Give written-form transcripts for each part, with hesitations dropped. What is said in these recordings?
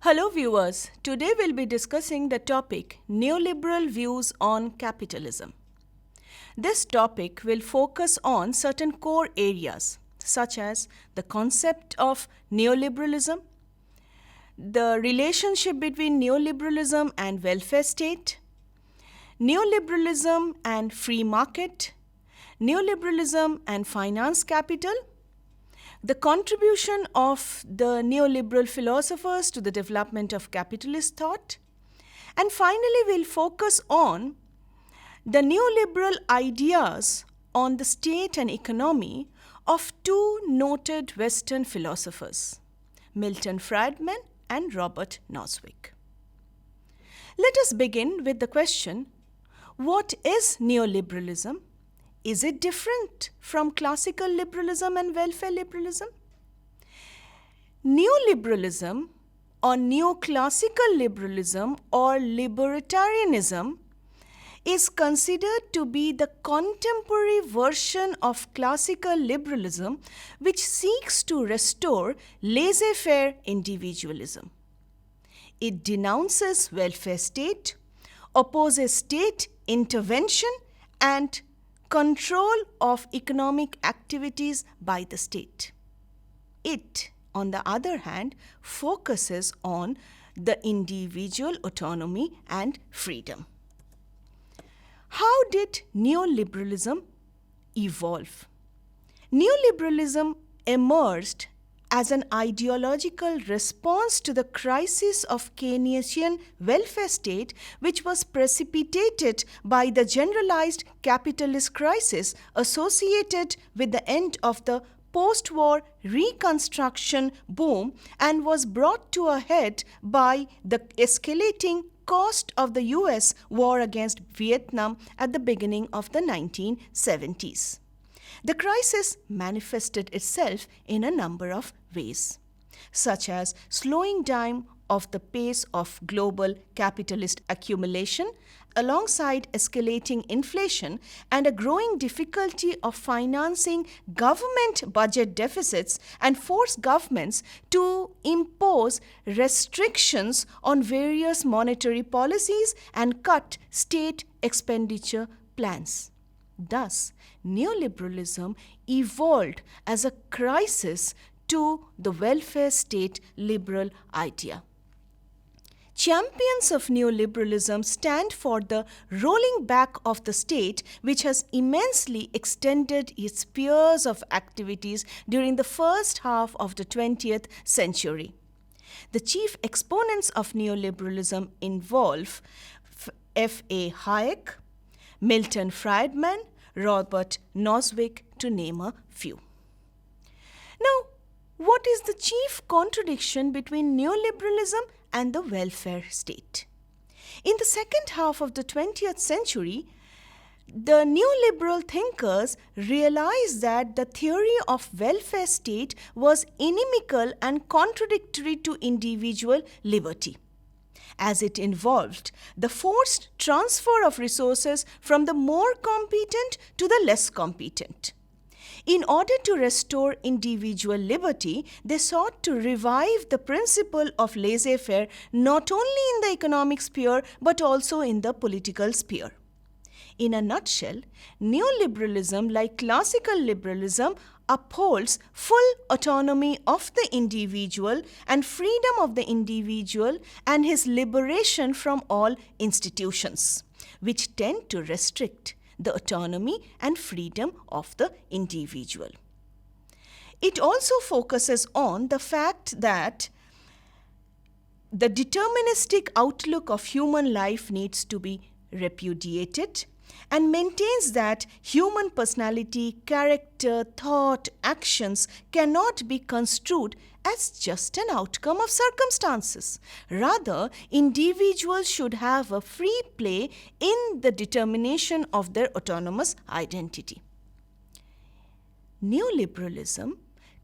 Hello viewers, today we'll be discussing the topic Neoliberal Views on Capitalism. This topic will focus on certain core areas such as the concept of neoliberalism, the relationship between neoliberalism and welfare state, neoliberalism and free market, neoliberalism and finance capital, the contribution of the neoliberal philosophers to the development of capitalist thought, and finally we'll focus on the neoliberal ideas on the state and economy of two noted Western philosophers, Milton Friedman and Robert Nozick. Let us begin with the question, what is neoliberalism? Is it different from classical liberalism and welfare liberalism? Neoliberalism or neoclassical liberalism or libertarianism is considered to be the contemporary version of classical liberalism which seeks to restore laissez-faire individualism. It denounces welfare state, opposes state intervention and control of economic activities by the state. It, on the other hand, focuses on the individual autonomy and freedom. How did neoliberalism evolve? Neoliberalism emerged as an ideological response to the crisis of Keynesian welfare state, which was precipitated by the generalized capitalist crisis associated with the end of the post-war reconstruction boom and was brought to a head by the escalating cost of the US war against Vietnam at the beginning of the 1970s. The crisis manifested itself in a number of ways, such as slowing down of the pace of global capitalist accumulation alongside escalating inflation and a growing difficulty of financing government budget deficits and forced governments to impose restrictions on various monetary policies and cut state expenditure plans. Thus, neoliberalism evolved as a crisis to the welfare state liberal idea. Champions of neoliberalism stand for the rolling back of the state, which has immensely extended its spheres of activities during the first half of the 20th century. The chief exponents of neoliberalism involve F.A. Hayek, Milton Friedman, Robert Nozick, to name a few. Now, what is the chief contradiction between neoliberalism and the welfare state? In the second half of the 20th century, the neoliberal thinkers realized that the theory of welfare state was inimical and contradictory to individual liberty, as it involved the forced transfer of resources from the more competent to the less competent. In order to restore individual liberty, they sought to revive the principle of laissez-faire not only in the economic sphere but also in the political sphere. In a nutshell, neoliberalism, like classical liberalism, upholds full autonomy of the individual and freedom of the individual and his liberation from all institutions, which tend to restrict the autonomy and freedom of the individual. It also focuses on the fact that the deterministic outlook of human life needs to be repudiated and maintains that human personality, character, thought, actions cannot be construed as just an outcome of circumstances. Rather, individuals should have a free play in the determination of their autonomous identity. Neoliberalism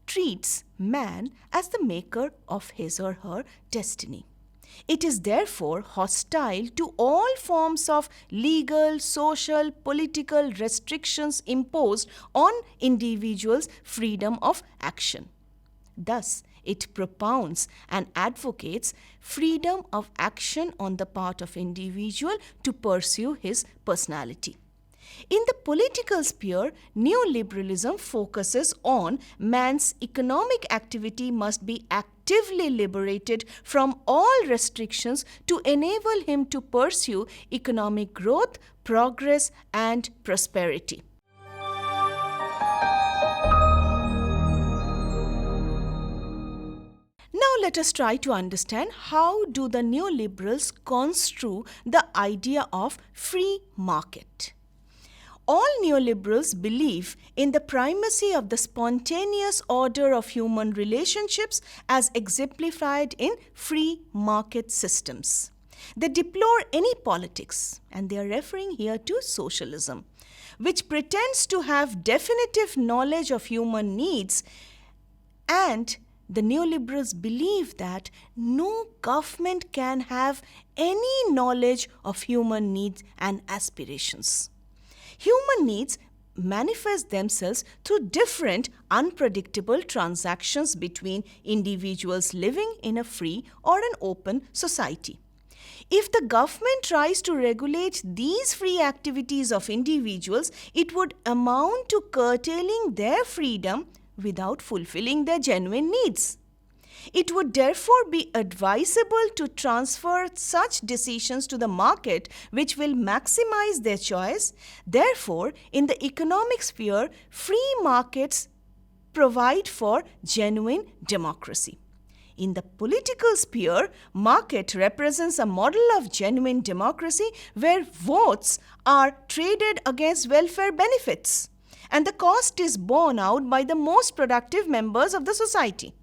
treats man as the maker of his or her destiny. It is therefore hostile to all forms of legal, social, political restrictions imposed on individuals' freedom of action. Thus, it propounds and advocates freedom of action on the part of individual to pursue his personality. In the political sphere, neoliberalism focuses on man's economic activity must be actively liberated from all restrictions to enable him to pursue economic growth, progress, and prosperity. Now let us try to understand how do the neoliberals construe the idea of free market. All neoliberals believe in the primacy of the spontaneous order of human relationships as exemplified in free market systems. They deplore any politics, and they are referring here to socialism, which pretends to have definitive knowledge of human needs, and the neoliberals believe that no government can have any knowledge of human needs and aspirations. Human needs manifest themselves through different unpredictable transactions between individuals living in a free or an open society. If the government tries to regulate these free activities of individuals, it would amount to curtailing their freedom without fulfilling their genuine needs. It would therefore be advisable to transfer such decisions to the market, which will maximize their choice. Therefore, in the economic sphere, free markets provide for genuine democracy. In the political sphere, market represents a model of genuine democracy where votes are traded against welfare benefits, and the cost is borne out by the most productive members of the society.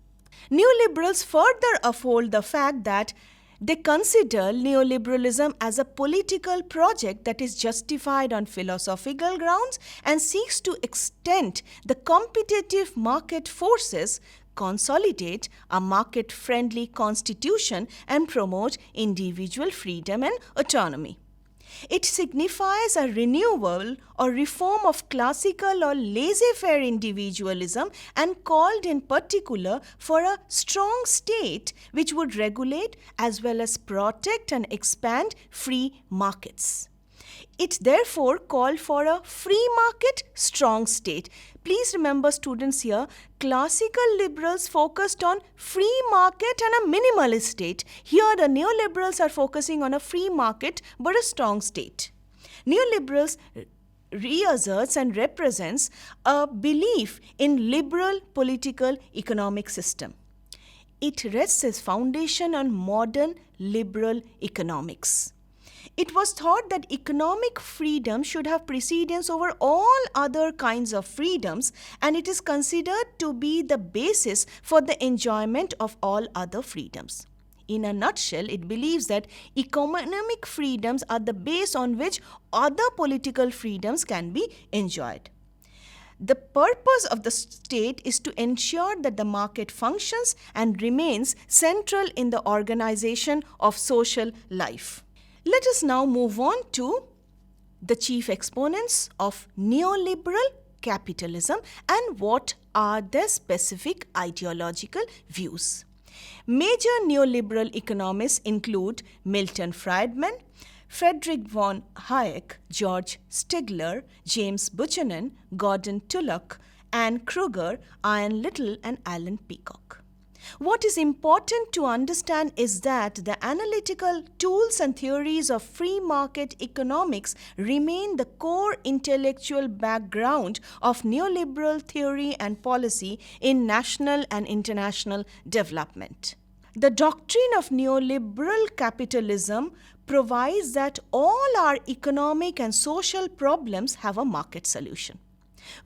Neoliberals further uphold the fact that they consider neoliberalism as a political project that is justified on philosophical grounds and seeks to extend the competitive market forces, consolidate a market-friendly constitution, and promote individual freedom and autonomy. It signifies a renewal or reform of classical or laissez-faire individualism and called in particular for a strong state which would regulate as well as protect and expand free markets. It therefore called for a free market, strong state. Please remember, students, here, classical liberals focused on free market and a minimalist state. Here, the neoliberals are focusing on a free market but a strong state. Neoliberals reasserts and represents a belief in liberal political economic system. It rests its foundation on modern liberal economics. It was thought that economic freedom should have precedence over all other kinds of freedoms, and it is considered to be the basis for the enjoyment of all other freedoms. In a nutshell, it believes that economic freedoms are the base on which other political freedoms can be enjoyed. The purpose of the state is to ensure that the market functions and remains central in the organization of social life. Let us now move on to the chief exponents of neoliberal capitalism and what are their specific ideological views. Major neoliberal economists include Milton Friedman, Friedrich von Hayek, George Stigler, James Buchanan, Gordon Tullock, Anne Kruger, Ian Little, and Alan Peacock. What is important to understand is that the analytical tools and theories of free market economics remain the core intellectual background of neoliberal theory and policy in national and international development. The doctrine of neoliberal capitalism provides that all our economic and social problems have a market solution,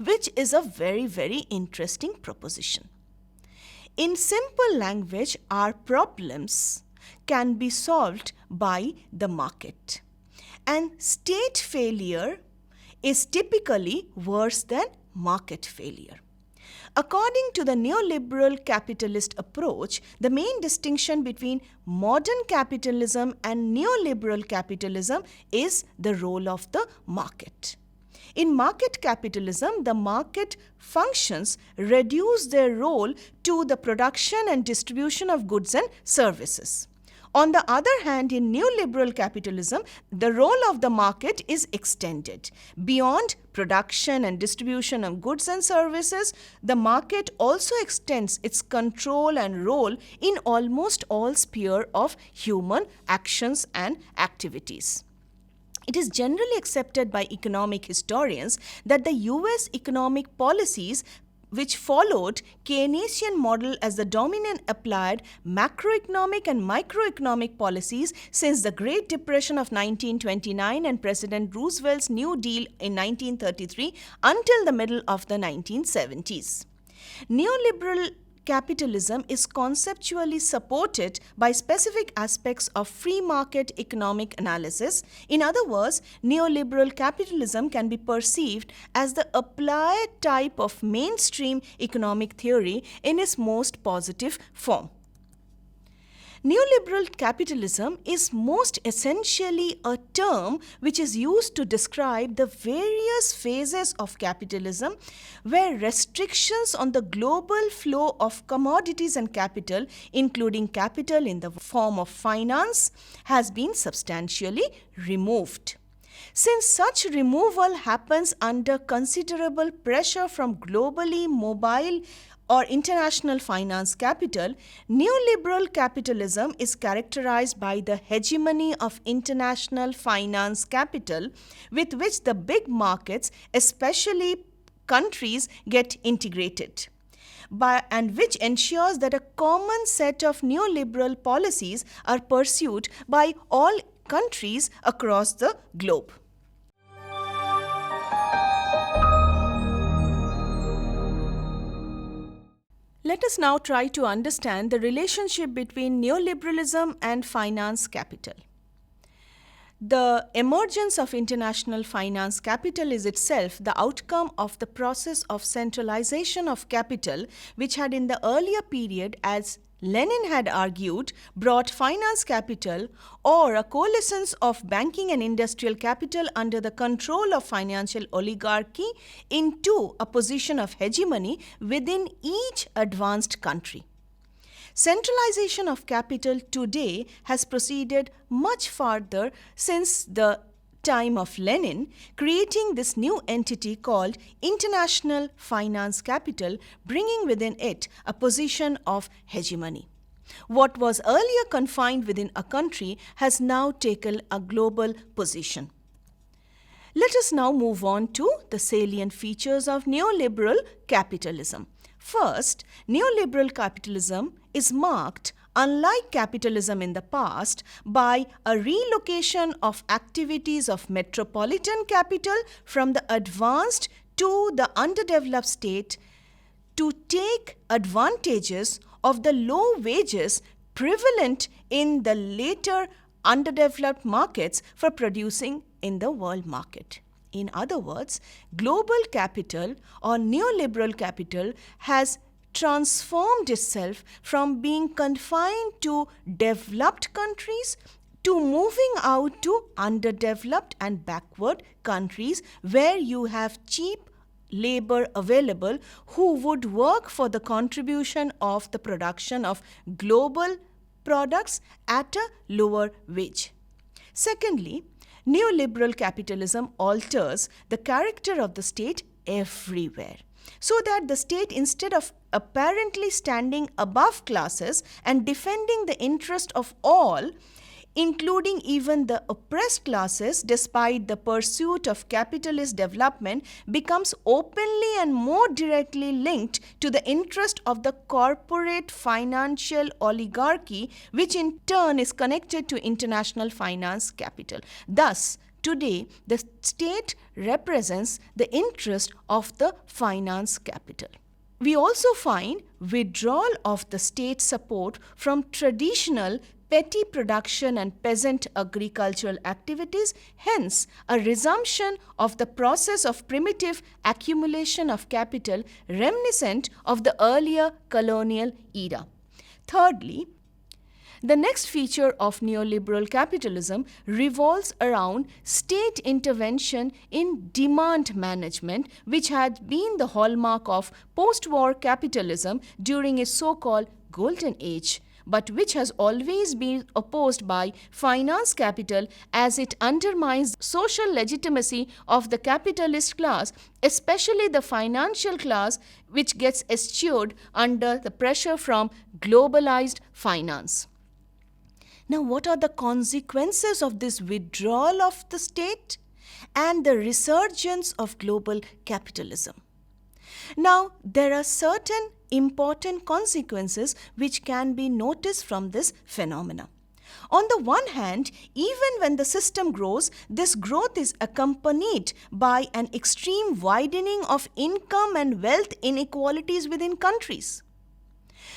which is a very, very interesting proposition. In simple language, our problems can be solved by the market, and state failure is typically worse than market failure. According to the neoliberal capitalist approach, the main distinction between modern capitalism and neoliberal capitalism is the role of the market. In market capitalism, the market functions reduce their role to the production and distribution of goods and services. On the other hand, in neoliberal capitalism, the role of the market is extended. Beyond production and distribution of goods and services, the market also extends its control and role in almost all spheres of human actions and activities. It is generally accepted by economic historians that the US economic policies which followed Keynesian model as the dominant applied macroeconomic and microeconomic policies since the Great Depression of 1929 and President Roosevelt's New Deal in 1933 until the middle of the 1970s. Neoliberal capitalism is conceptually supported by specific aspects of free market economic analysis. In other words, neoliberal capitalism can be perceived as the applied type of mainstream economic theory in its most positive form. Neoliberal capitalism is most essentially a term which is used to describe the various phases of capitalism where restrictions on the global flow of commodities and capital, including capital in the form of finance, has been substantially removed. Since such removal happens under considerable pressure from globally mobile or international finance capital, neoliberal capitalism is characterized by the hegemony of international finance capital with which the big markets, especially countries, get integrated, and which ensures that a common set of neoliberal policies are pursued by all countries across the globe. Let us now try to understand the relationship between neoliberalism and finance capital. The emergence of international finance capital is itself the outcome of the process of centralization of capital, which had in the earlier period, as Lenin had argued, brought finance capital or a coalescence of banking and industrial capital under the control of financial oligarchy into a position of hegemony within each advanced country. Centralization of capital today has proceeded much farther since the time of Lenin, creating this new entity called international finance capital, bringing within it a position of hegemony. What was earlier confined within a country has now taken a global position. Let us now move on to the salient features of neoliberal capitalism. First, neoliberal capitalism is marked, unlike capitalism in the past, by a relocation of activities of metropolitan capital from the advanced to the underdeveloped state to take advantages of the low wages prevalent in the later underdeveloped markets for producing in the world market. In other words, global capital or neoliberal capital has transformed itself from being confined to developed countries to moving out to underdeveloped and backward countries where you have cheap labor available who would work for the contribution of the production of global products at a lower wage. Secondly, neoliberal capitalism alters the character of the state everywhere, so that the state, instead of apparently standing above classes and defending the interest of all, including even the oppressed classes, despite the pursuit of capitalist development, becomes openly and more directly linked to the interest of the corporate financial oligarchy, which in turn is connected to international finance capital. Thus, today, the state represents the interest of the finance capital. We also find withdrawal of the state support from traditional petty production and peasant agricultural activities, hence a resumption of the process of primitive accumulation of capital reminiscent of the earlier colonial era. Thirdly, The next feature of neoliberal capitalism revolves around state intervention in demand management, which had been the hallmark of post-war capitalism during a so-called golden age, but which has always been opposed by finance capital as it undermines social legitimacy of the capitalist class, especially the financial class, which gets eschewed under the pressure from globalized finance. Now, what are the consequences of this withdrawal of the state and the resurgence of global capitalism? Now, there are certain important consequences which can be noticed from this phenomena. On the one hand, even when the system grows, this growth is accompanied by an extreme widening of income and wealth inequalities within countries.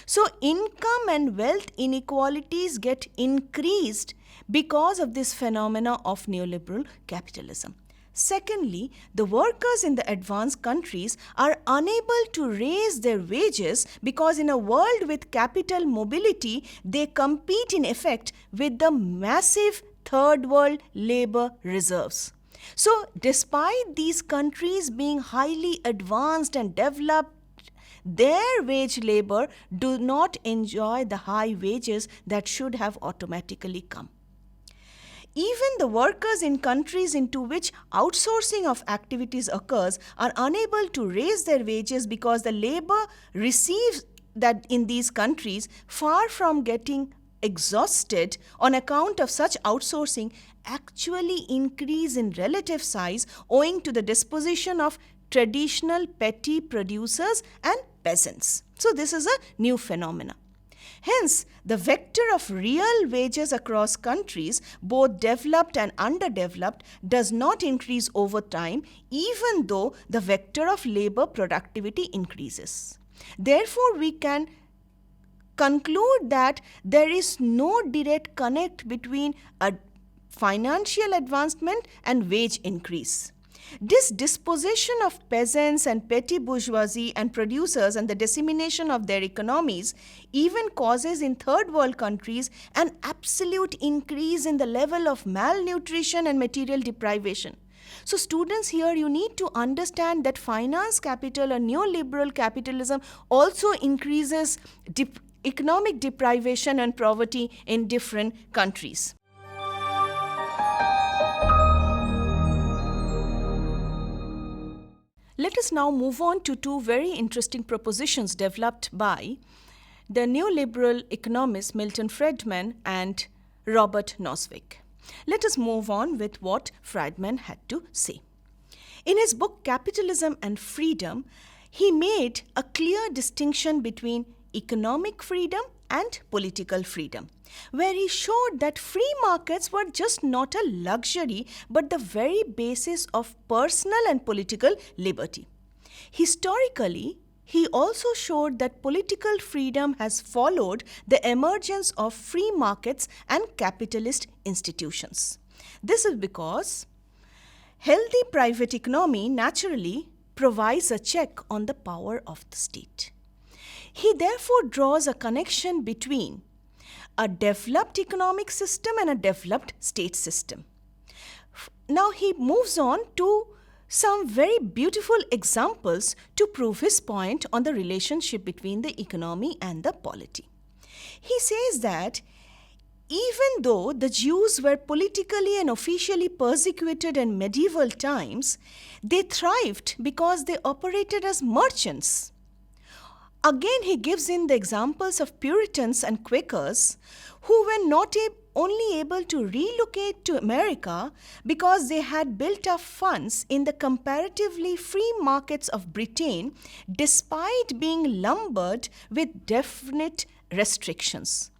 So, income and wealth inequalities get increased because of this phenomena of neoliberal capitalism. Secondly, the workers in the advanced countries are unable to raise their wages because in a world with capital mobility, they compete in effect with the massive third world labor reserves. So, despite these countries being highly advanced and developed, their wage labor do not enjoy the high wages that should have automatically come. Even the workers in countries into which outsourcing of activities occurs are unable to raise their wages because the labor receives that in these countries, far from getting exhausted on account of such outsourcing, actually increase in relative size owing to the disposition of traditional petty producers and peasants. So this is a new phenomena. Hence, the vector of real wages across countries, both developed and underdeveloped, does not increase over time, even though the vector of labor productivity increases. Therefore, we can conclude that there is no direct connect between a financial advancement and wage increase. This dispossession of peasants and petty bourgeoisie and producers and the dissemination of their economies even causes in third world countries an absolute increase in the level of malnutrition and material deprivation. So students, here you need to understand that finance capital or neoliberal capitalism also increases economic deprivation and poverty in different countries. Let us now move on to two very interesting propositions developed by the neoliberal economists Milton Friedman and Robert Nozick. Let us move on with what Friedman had to say. In his book Capitalism and Freedom, he made a clear distinction between economic freedom and political freedom, where he showed that free markets were just not a luxury but the very basis of personal and political liberty. Historically, he also showed that political freedom has followed the emergence of free markets and capitalist institutions. This is because healthy private economy naturally provides a check on the power of the state. He therefore draws a connection between a developed economic system and a developed state system. Now he moves on to some very beautiful examples to prove his point on the relationship between the economy and the polity. He says that even though the Jews were politically and officially persecuted in medieval times, they thrived because they operated as merchants. Again, he gives in the examples of Puritans and Quakers who were not only able to relocate to America because they had built up funds in the comparatively free markets of Britain despite being lumbered with definite restrictions.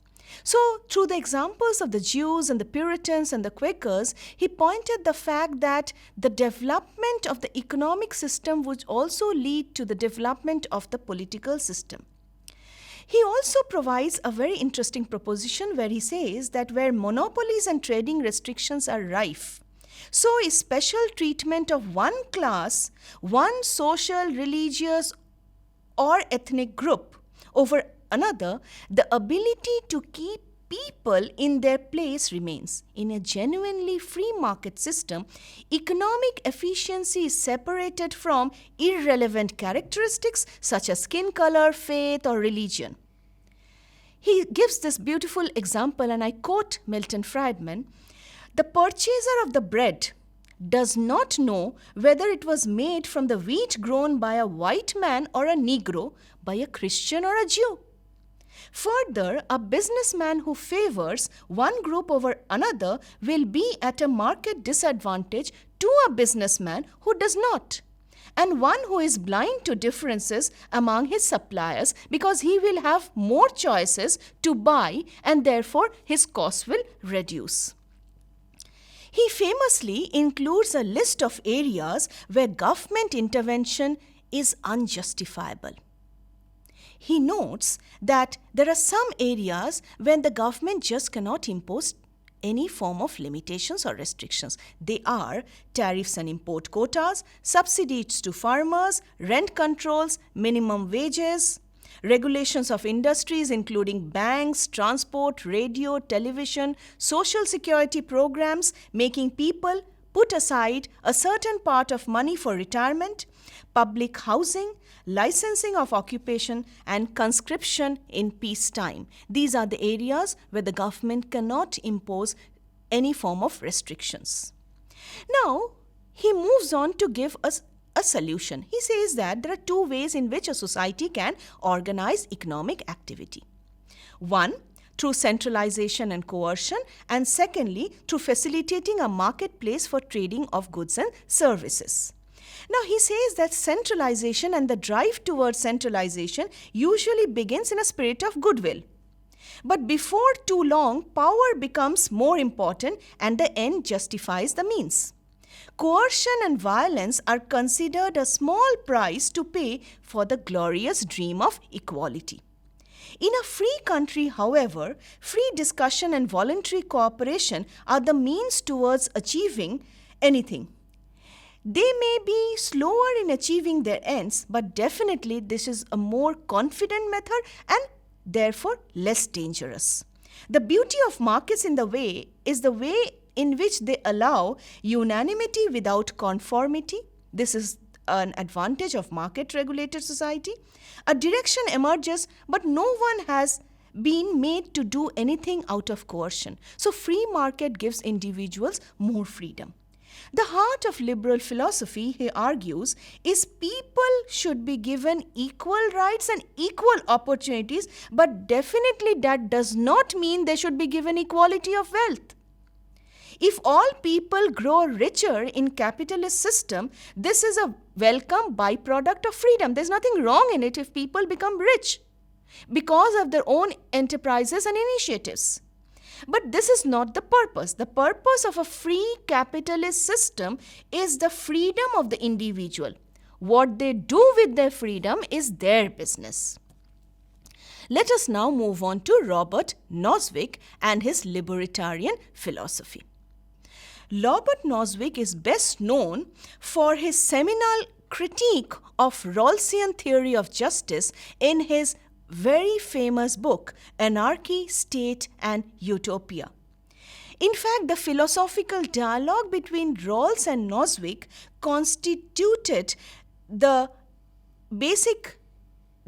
So, through the examples of the Jews and the Puritans and the Quakers, he pointed the fact that the development of the economic system would also lead to the development of the political system. He also provides a very interesting proposition where he says that where monopolies and trading restrictions are rife, so is special treatment of one class, one social, religious, or ethnic group over another, the ability to keep people in their place remains. In a genuinely free market system, economic efficiency is separated from irrelevant characteristics such as skin color, faith, or religion. He gives this beautiful example, and I quote Milton Friedman: "The purchaser of the bread does not know whether it was made from the wheat grown by a white man or a Negro, by a Christian or a Jew." Further, a businessman who favors one group over another will be at a market disadvantage to a businessman who does not, and one who is blind to differences among his suppliers, because he will have more choices to buy and therefore his costs will reduce. He famously includes a list of areas where government intervention is unjustifiable. He notes that there are some areas when the government just cannot impose any form of limitations or restrictions. They are tariffs and import quotas, subsidies to farmers, rent controls, minimum wages, regulations of industries including banks, transport, radio, television, social security programs, making people put aside a certain part of money for retirement, public housing, licensing of occupation, and conscription in peacetime. These are the areas where the government cannot impose any form of restrictions. Now, he moves on to give us a solution. He says that there are two ways in which a society can organize economic activity. One, through centralization and coercion, and secondly, through facilitating a marketplace for trading of goods and services. Now, he says that centralization and the drive towards centralization usually begins in a spirit of goodwill. But before too long, power becomes more important and the end justifies the means. Coercion and violence are considered a small price to pay for the glorious dream of equality. In a free country, however, free discussion and voluntary cooperation are the means towards achieving anything. They may be slower in achieving their ends, but definitely this is a more confident method and therefore less dangerous. The beauty of markets is the way in which they allow unanimity without conformity. This is an advantage of market-regulated society. A direction emerges, but no one has been made to do anything out of coercion. So free market gives individuals more freedom. The heart of liberal philosophy, he argues, is people should be given equal rights and equal opportunities, but definitely that does not mean they should be given equality of wealth. If all people grow richer in capitalist system, this is a welcome byproduct of freedom. There's nothing wrong in it if people become rich because of their own enterprises and initiatives. But this is not the purpose. The purpose of a free capitalist system is the freedom of the individual. What they do with their freedom is their business. Let us now move on to Robert Nozick and his libertarian philosophy. Robert Nozick is best known for his seminal critique of Rawlsian theory of justice in his very famous book, Anarchy, State and Utopia. In fact, the philosophical dialogue between Rawls and Nozick constituted the basic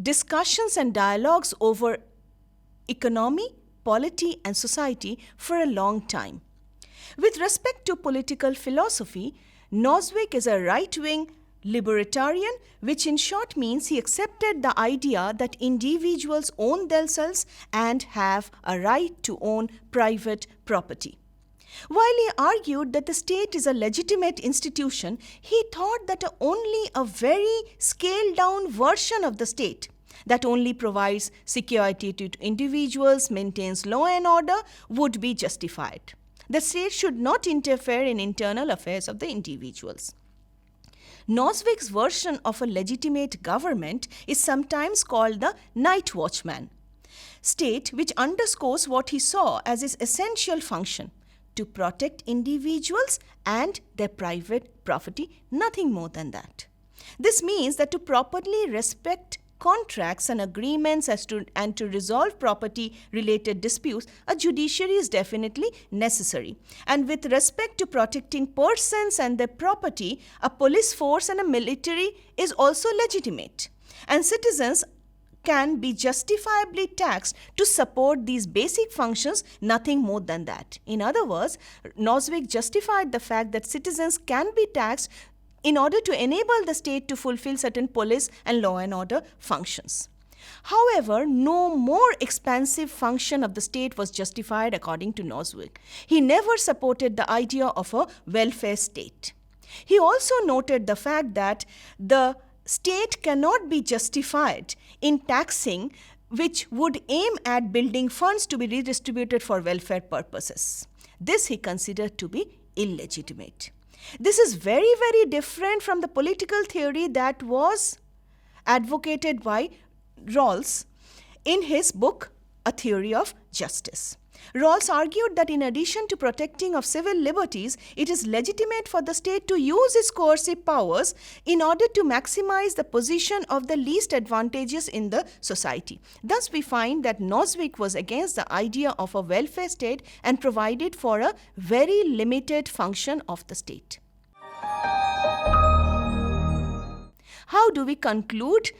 discussions and dialogues over economy, polity and society for a long time. With respect to political philosophy, Nozick is a right-wing libertarian, which in short means he accepted the idea that individuals own themselves and have a right to own private property. While he argued that the state is a legitimate institution, he thought that only a very scaled-down version of the state that only provides security to individuals, maintains law and order, would be justified. The state should not interfere in internal affairs of the individuals. Nozick's version of a legitimate government is sometimes called the night watchman state, which underscores what he saw as his essential function: to protect individuals and their private property, nothing more than that. This means that to properly respect contracts and agreements and to resolve property-related disputes, a judiciary is definitely necessary. And with respect to protecting persons and their property, a police force and a military is also legitimate. And citizens can be justifiably taxed to support these basic functions, nothing more than that. In other words, Noswig justified the fact that citizens can be taxed in order to enable the state to fulfill certain police and law and order functions. However, no more expansive function of the state was justified according to Noswig. He never supported the idea of a welfare state. He also noted the fact that the state cannot be justified in taxing which would aim at building funds to be redistributed for welfare purposes. This he considered to be illegitimate. This is very, very different from the political theory that was advocated by Rawls in his book, A Theory of Justice. Rawls argued that in addition to protecting of civil liberties, it is legitimate for the state to use its coercive powers in order to maximize the position of the least advantageous in the society. Thus, we find that Noswig was against the idea of a welfare state and provided for a very limited function of the state. How do we conclude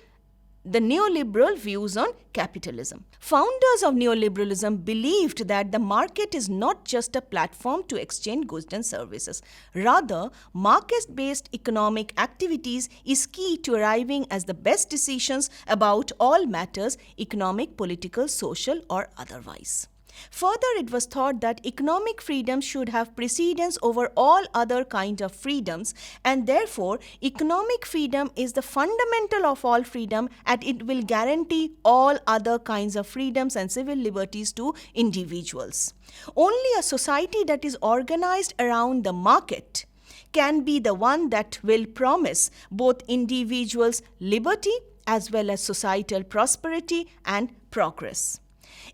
the neoliberal views on capitalism? Founders of neoliberalism believed that the market is not just a platform to exchange goods and services. Rather, market-based economic activities is key to arriving at the best decisions about all matters, economic, political, social, or otherwise. Further, it was thought that economic freedom should have precedence over all other kinds of freedoms, and therefore economic freedom is the fundamental of all freedom, and it will guarantee all other kinds of freedoms and civil liberties to individuals. Only a society that is organized around the market can be the one that will promise both individuals' liberty as well as societal prosperity and progress.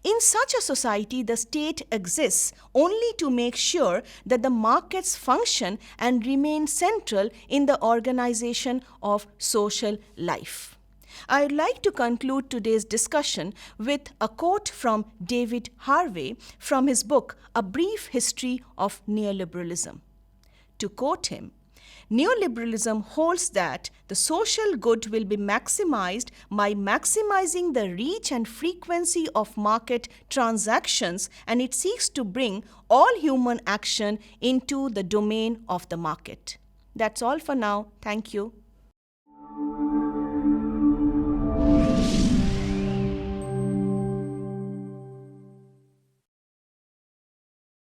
In such a society, the state exists only to make sure that the markets function and remain central in the organization of social life. I would like to conclude today's discussion with a quote from David Harvey from his book, A Brief History of Neoliberalism. To quote him, "Neoliberalism holds that the social good will be maximized by maximizing the reach and frequency of market transactions, and it seeks to bring all human action into the domain of the market." That's all for now. Thank you.